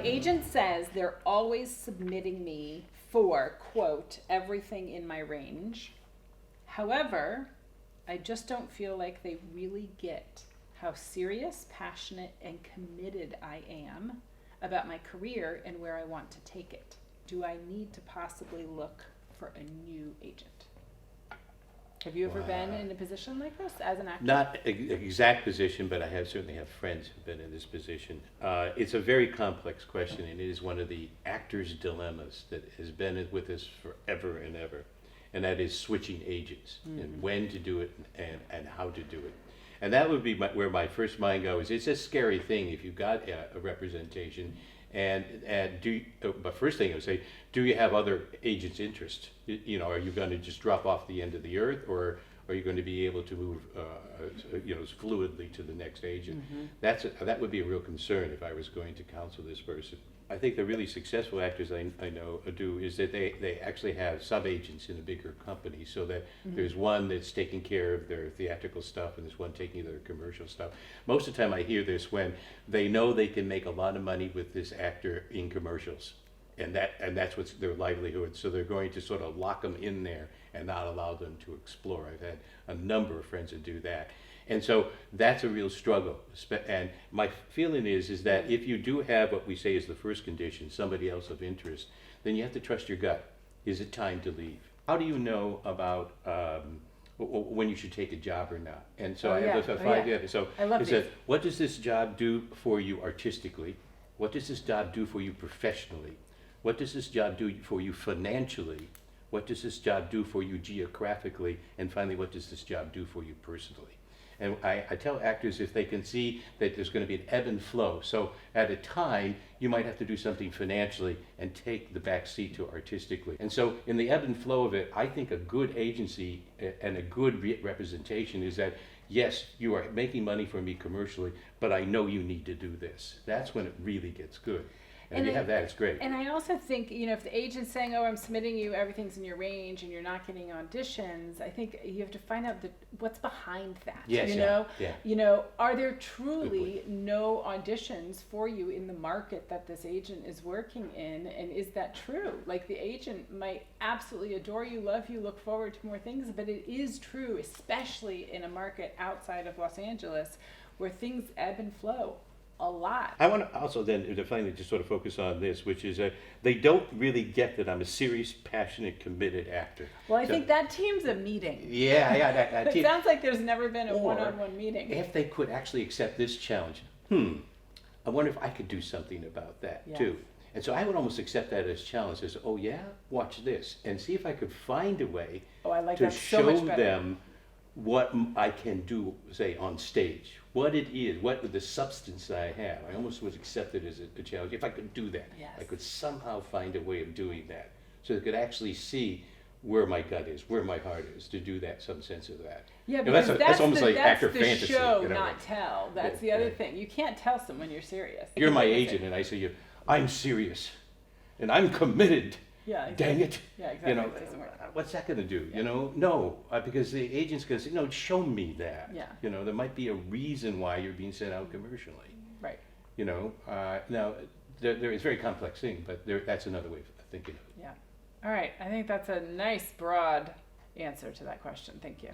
agent says they're always submitting me for, quote, everything in my range. However, I just don't feel like they really get how serious, passionate, and committed I am about my career and where I want to take it. Do I need to possibly look for a new agent? Have you ever been in a position like this as an actor? Not an exact position, but I have certainly have friends who've been in this position. It's a very complex question, and it is one of the actor's dilemmas that has been with us forever and ever, and that is switching agents and when to do it and how to do it. And that would be where my first mind goes. It's a scary thing if you've got a representation, and but first thing I would say, do you have other agents' interest? You know, are you going to just drop off the end of the earth, or are you going to be able to move, fluidly to the next agent? That would be a real concern if I was going to counsel this person. I think the really successful actors I know do is that they actually have sub-agents in a bigger company, so that there's one that's taking care of their theatrical stuff and there's one taking their commercial stuff. Most of the time I hear this when they know they can make a lot of money with this actor in commercials, and that's what's their livelihood, so they're going to sort of lock them in there and not allow them to explore. I've had a number of friends that do that. And so that's a real struggle. And my feeling is that if you do have what we say is the first condition, somebody else of interest, then you have to trust your gut. Is it time to leave? How do you know about when you should take a job or not? And so I have those five. So it says, what does this job do for you artistically? What does this job do for you professionally? What does this job do for you financially? What does this job do for you geographically? And finally, what does this job do for you personally? And I tell actors if they can see that there's going to be an ebb and flow. So at a time, you might have to do something financially and take the back seat to artistically. And so in the ebb and flow of it, I think a good agency and a good representation is that, yes, you are making money for me commercially, but I know you need to do this. That's when it really gets good. And if you have that, it's great. And I also think, if the agent's saying, oh, I'm submitting you, everything's in your range, and you're not getting auditions, I think you have to find out what's behind that. Yes, Are there truly no auditions for you in the market that this agent is working in? And is that true? Like, the agent might absolutely adore you, love you, look forward to more things, but it is true, especially in a market outside of Los Angeles where things ebb and flow a lot. I want to also then to finally just sort of focus on this, which is they don't really get that I'm a serious, passionate, committed actor. Well, I think that team's a meeting. Yeah, that It sounds like there's never been a one-on-one meeting. If they could actually accept this challenge, I wonder if I could do something about that too. And so I would almost accept that as a challenge, as, oh yeah, watch this, and see if I could find a way to show them what I can do, say, on stage, what it is, what the substance I have. I almost would accept it as a challenge. If I could do that, I could somehow find a way of doing that, so they could actually see where my gut is, where my heart is, to do that, some sense of that. Yeah, because that's almost like actor fantasy. Show, not tell. That's the other thing. You can't tell someone you're serious. You're my agent, and I say, I'm serious, and I'm committed. Yeah, exactly. Dang it. Yeah, exactly. What's that going to do? No, because the agent's going to say, no, show me that. Yeah. There might be a reason why you're being sent out commercially. Right. Now, there is a very complex thing, but that's another way of thinking of it. Yeah. All right. I think that's a nice, broad answer to that question. Thank you.